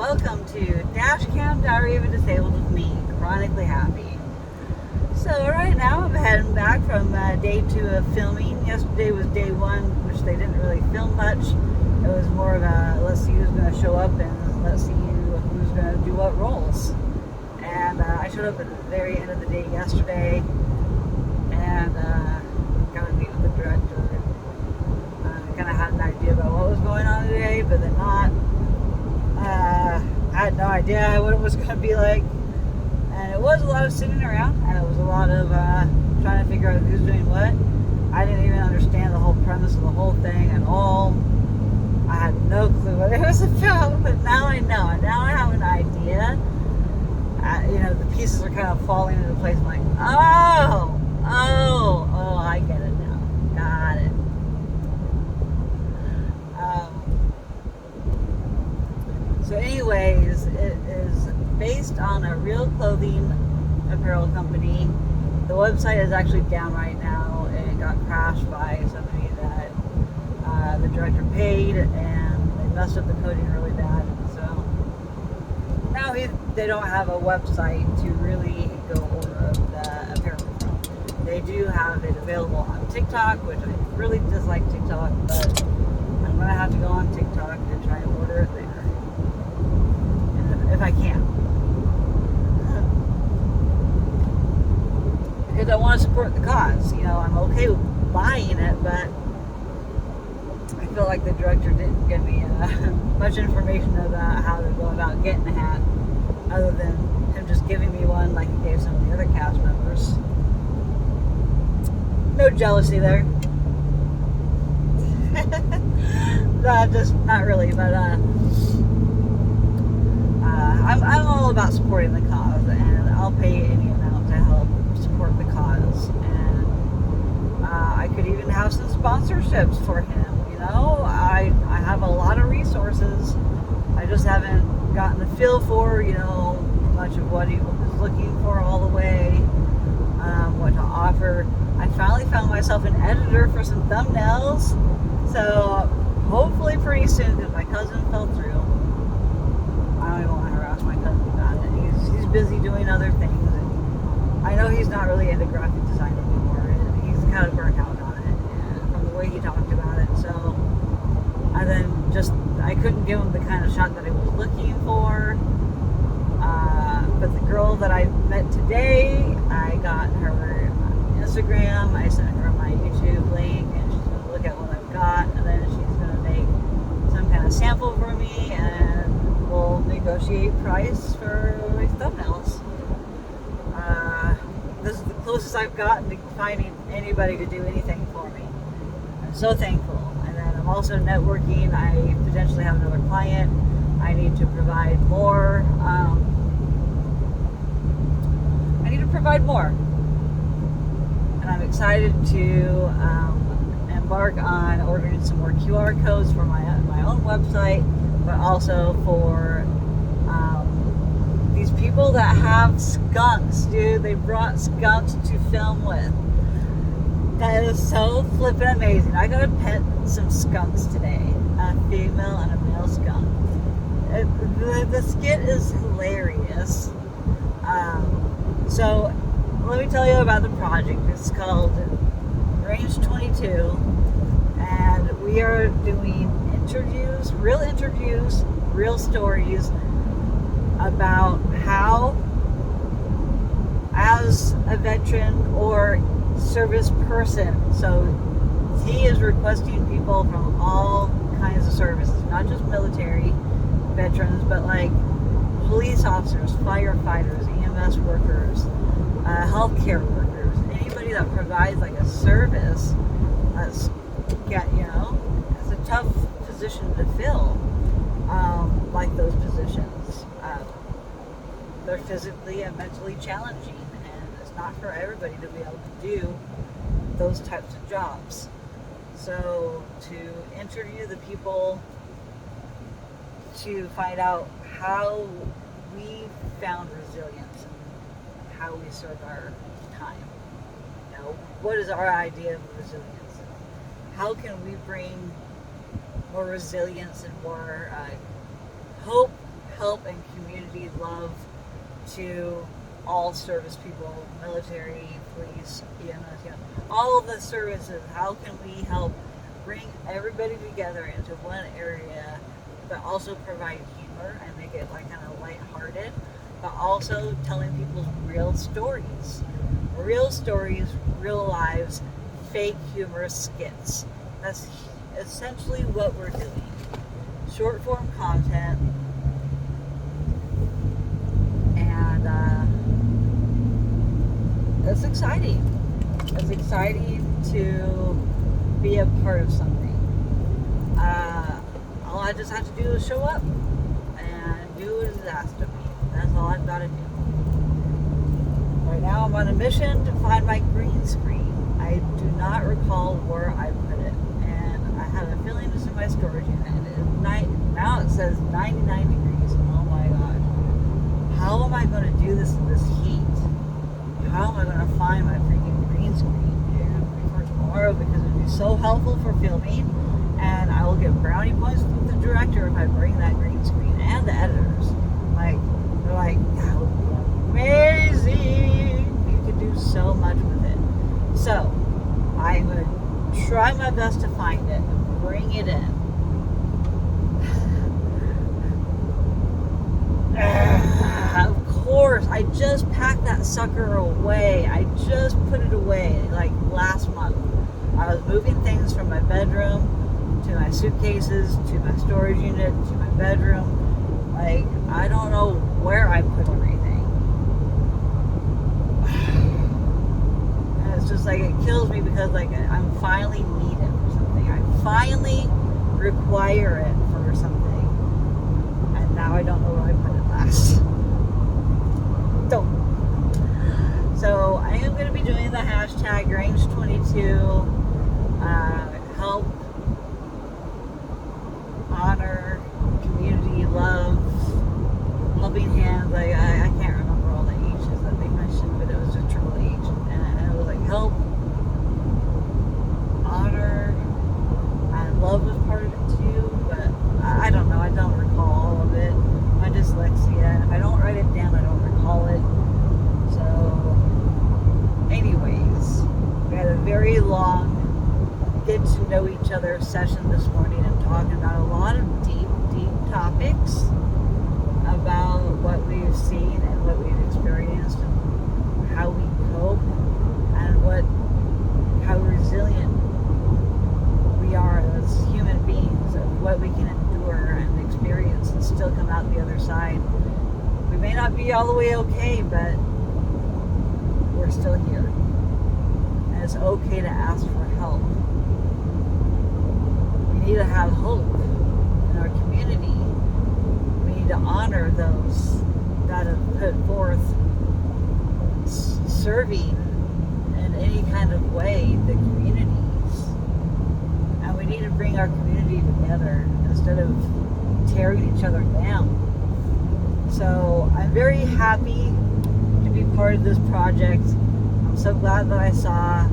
welcome to Dashcam Diary of a Disabled with me, Chronically Happy. So right now I'm heading back from day 2 of filming. Yesterday was day 1, which they didn't really film much. It was more of a let's see who's going to show up and let's see who's going to do what roles. And I showed up at the very end of the day yesterday and got to meet with the director. Kind of had an idea about what was going on today, but then not. I had no idea what it was going to be like, and it was a lot of sitting around, and it was a lot of trying to figure out who's doing what. I didn't even understand the whole premise of the whole thing at all. I had no clue what it was about, but now I know, and now I have an idea. The pieces are kind of falling into place. I'm like, oh, I get it now. Got it. So anyways, it is based on a real clothing apparel company. The website is actually down right now. It got crashed by somebody that the director paid, and they messed up the coding really bad. So now they don't have a website to really go order the apparel from. They do have it available on TikTok, which I really dislike TikTok, but I'm going to have to go on TikTok and try and order it there. If I can. Because I want to support the cause. I'm okay with buying it, but I feel like the director didn't give me much information about how to go about getting a hat, other than him just giving me one like he gave some of the other cast members. No jealousy there. Just not really, but I'm all about supporting the cause, and I'll pay any amount to help support the cause. And I could even have some sponsorships for him. I have a lot of resources. I just haven't gotten the feel for much of what he was looking for all the way, what to offer. I finally found myself an editor for some thumbnails, so hopefully pretty soon, because my cousin fell through. I don't even want to harass my cousin about it. He's busy doing other things, and I know he's not really into graphic design anymore, and he's kind of burnt out on it, and from the way he talked about it. So, and then I couldn't give him the kind of shot that I was looking for. But the girl that I met today, I got her Instagram. I sent her my YouTube link, and she's going to look at what I've got, and then she's going to make some kind of sample for me, and we'll negotiate price for thumbnails. This is the closest I've gotten to finding anybody to do anything for me. I'm so thankful. And then I'm also networking. I potentially have another client. I need to provide more. And I'm excited to embark on ordering some more QR codes for my own website, but also for these people that have skunks, dude. They brought skunks to film with. That is so flippin' amazing. I got to pet some skunks today, a female and a male skunk. The skit is hilarious. So let me tell you about the project. It's called Range 22, and we are doing interviews, real stories about how, as a veteran or service person, so he is requesting people from all kinds of services, not just military veterans, but like police officers, firefighters, EMS workers, healthcare workers, anybody that provides like a service. It's a tough position to fill, like those positions. They're physically and mentally challenging, and it's not for everybody to be able to do those types of jobs. So to interview the people, to find out how we found resilience and how we serve our time. What is our idea of resilience? How can we bring more resilience and more hope, help and community love to all service people, military, police, EMS, all of the services. How can we help bring everybody together into one area, but also provide humor and make it like kind of lighthearted, but also telling people's real stories, real lives, fake humorous skits. That's essentially what we're doing. Short form content, and it's exciting. It's exciting to be a part of something. All I just have to do is show up and do what is asked of me. That's all I've got to do. Right now I'm on a mission to find my green screen. I do not recall where I put it, and I have a feeling it's in my storage unit. Now it says 99 degrees. Oh my god. How am I going to do this in this heat? How am I going to find my freaking green screen, dude, before tomorrow? Because it would be so helpful for filming, and I will get brownie points with the director if I bring that green screen, and the editors. Like, they're like, that would be amazing. You could do so much with it. So, I'm going to try my best to find it and bring it in. Of course, I just packed that sucker away. I just put it away like last month. I was moving things from my bedroom to my suitcases to my storage unit to my bedroom. Like, I don't know where I put everything. And it's just like, it kills me because like I'm finally needed for something. I finally require it for something. And now I don't know where I put it last. So I am going to be doing the hashtag range22, help, honor, community, love, helping hands. Like I can't remember all the H's that they mentioned, but it was a triple H, and it was like help, honor, and love was part of it too. But I don't know. I don't recall all of it. My dyslexia, and if I don't write it down, I don't recall it. So, anyways, we had a very long get to know each other session this morning and talking about a lot of deep topics about what we've seen and what we've experienced and how we cope and how resilient we are as human beings and what we can endure and experience and still come out the other side. We may not be all the way okay, but we're still here. And it's okay to ask for help. We need to have hope in our community. We need to honor those that have put forth serving in any kind of way the communities. And we need to bring our community together instead of tearing each other down. So I'm very happy to be part of this project. I'm so glad that I saw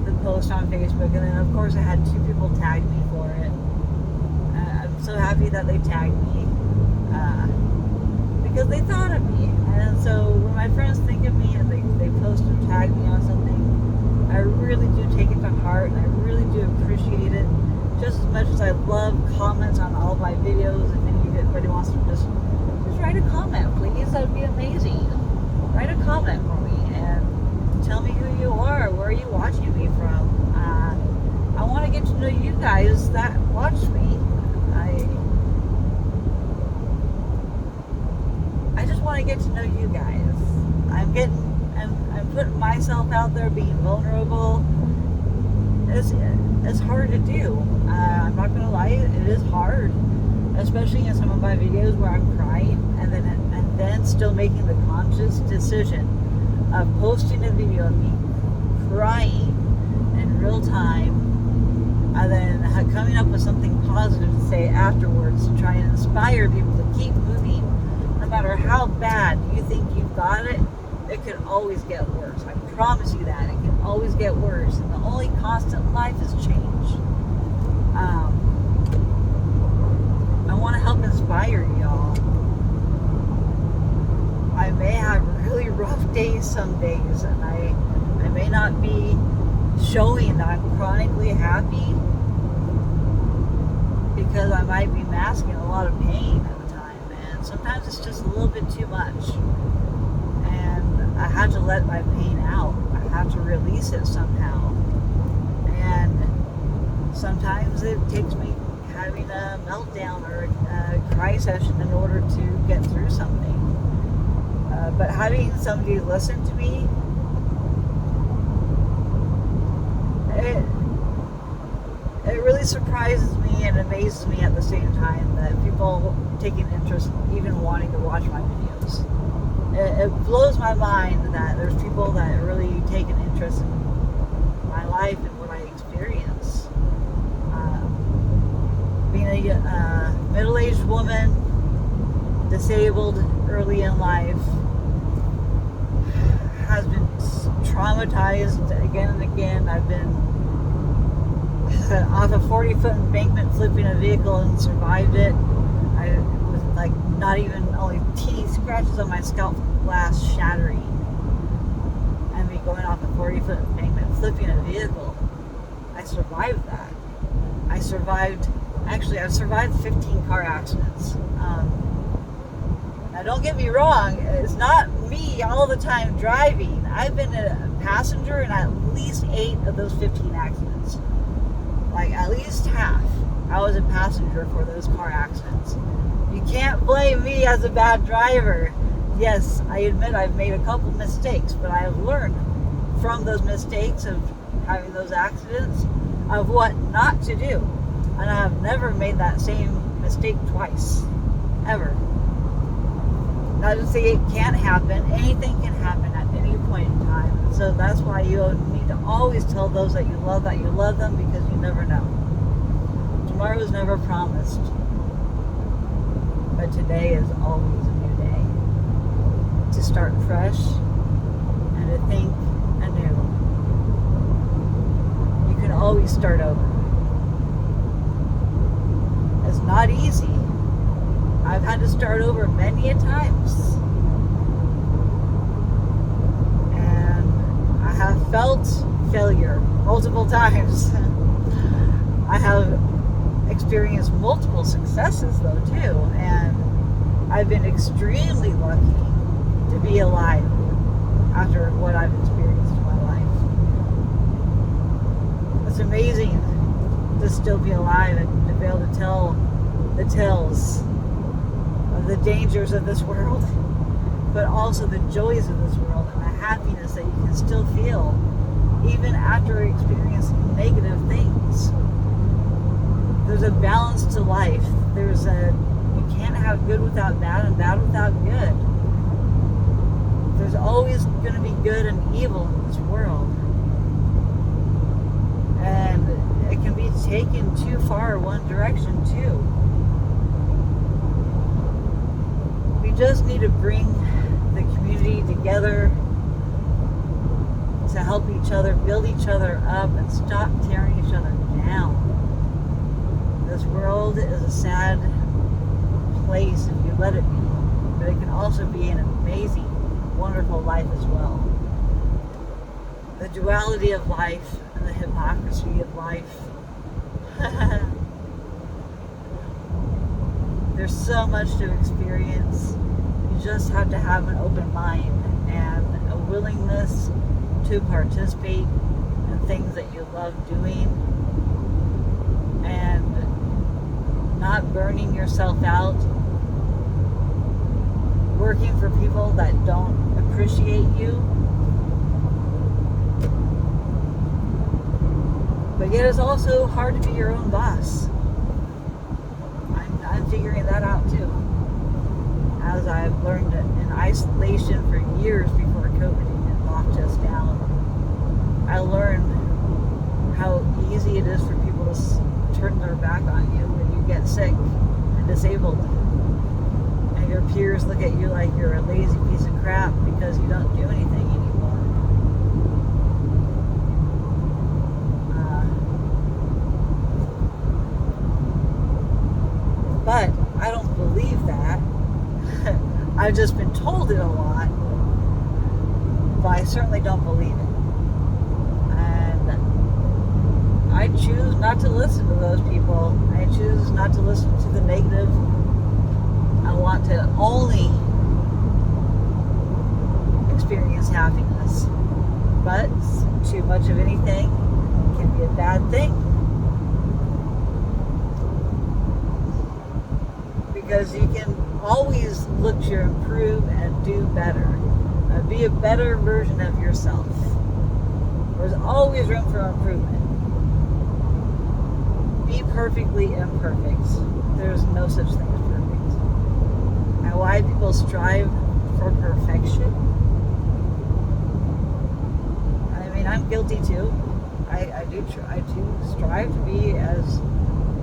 the post on Facebook, and then of course I had 2 people tag me for it. I'm so happy that they tagged me because they thought of me. And so when my friends think of me and they post or tag me on something, I really do take it to heart, and I really do appreciate it just as much as I love comments on all my videos. If anybody wants to just write a comment, please, that would be amazing. Write a comment for me and tell me who you are, where are you watching me from. I want to get to know you guys that watch me. I just want to get to know you guys. I'm putting myself out there, being vulnerable. It's hard to do. I'm not gonna lie, it is hard, especially in some of my videos where I'm crying and then still making the conscious decision of posting a video of me crying in real time, and then coming up with something positive to say afterwards to try and inspire people to keep moving. No matter how bad you think you've got it, it can always get worse. I promise you that. It can always get worse. And the only constant in life is change. I want to help inspire y'all okay some days, and I may not be showing that I'm chronically happy because I might be masking a lot of pain at the time, and sometimes it's just a little bit too much, and I have to let my pain out. I have to release it somehow, and sometimes it takes me having a meltdown or a cry session in order to get through something. But having somebody listen to me, it really surprises me and amazes me at the same time that people take an interest in even wanting to watch my videos. It blows my mind that there's people that really take an interest in my life and what I experience. Being a middle-aged woman, disabled early in life, has been traumatized again and again. I've been off a 40-foot embankment flipping a vehicle and survived it. I was like not even only teeny scratches on my scalp from glass shattering, and me going off a 40-foot embankment flipping a vehicle. I survived that. I've survived 15 car accidents. Now don't get me wrong, it's not me all the time driving. I've been a passenger in at least 8 of those 15 accidents. Like at least half, I was a passenger for those car accidents. You can't blame me as a bad driver. Yes, I admit I've made a couple mistakes, but I have learned from those mistakes of having those accidents of what not to do. And I have never made that same mistake twice, ever. Not to say it can't happen. Anything can happen at any point in time. And so that's why you need to always tell those that you love them, because you never know. Tomorrow is never promised. But today is always a new day. To start fresh and to think anew. You can always start over. It's not easy. I've had to start over many a times. And I have felt failure multiple times. I have experienced multiple successes though too. And I've been extremely lucky to be alive after what I've experienced in my life. It's amazing to still be alive and to be able to tell the tales of the dangers of this world, but also the joys of this world and the happiness that you can still feel even after experiencing negative things. There's a balance to life. You can't have good without bad and bad without good. There's always going to be good and evil in this world. And it can be taken too far one direction too. We just need to bring the community together to help each other, build each other up, and stop tearing each other down. This world is a sad place if you let it be, but it can also be an amazing, wonderful life as well. The duality of life and the hypocrisy of life. There's so much to experience. You just have to have an open mind and a willingness to participate in things that you love doing, and not burning yourself out, working for people that don't appreciate you, but yet it's also hard to be your own boss. I'm figuring that out too, as I've learned in isolation for years before COVID had locked us down. I learned how easy it is for people to turn their back on you when you get sick and disabled, and your peers look at you like you're a lazy piece of crap because you don't do anything anymore. But I don't believe that. I've just been told it a lot. but I certainly don't believe it. And I choose not to listen to those people. I choose not to listen to the negative. I want to only experience happiness. But too much of anything can be a bad thing. Because you can always look to improve and do better. Be a better version of yourself. There's always room for improvement. Be perfectly imperfect. There's no such thing as perfect. And why people strive for perfection? I mean, I'm guilty too. I do strive to be as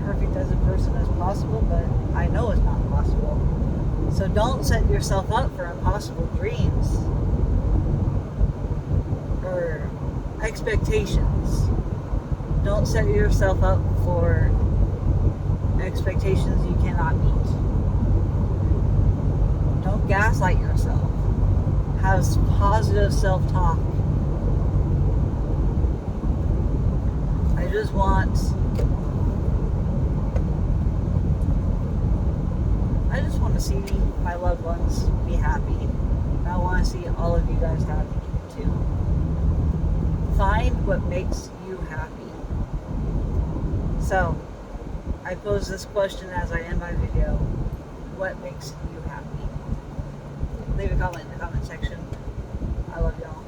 perfect as a person as possible, but I know it's not possible. So don't set yourself up for impossible dreams or expectations. Don't set yourself up for expectations you cannot meet. Don't gaslight yourself. Have positive self-talk. I just want to see my loved ones be happy. And I want to see all of you guys happy too. Find what makes you happy. So, I pose this question as I end my video. What makes you happy? Leave a comment in the comment section. I love y'all.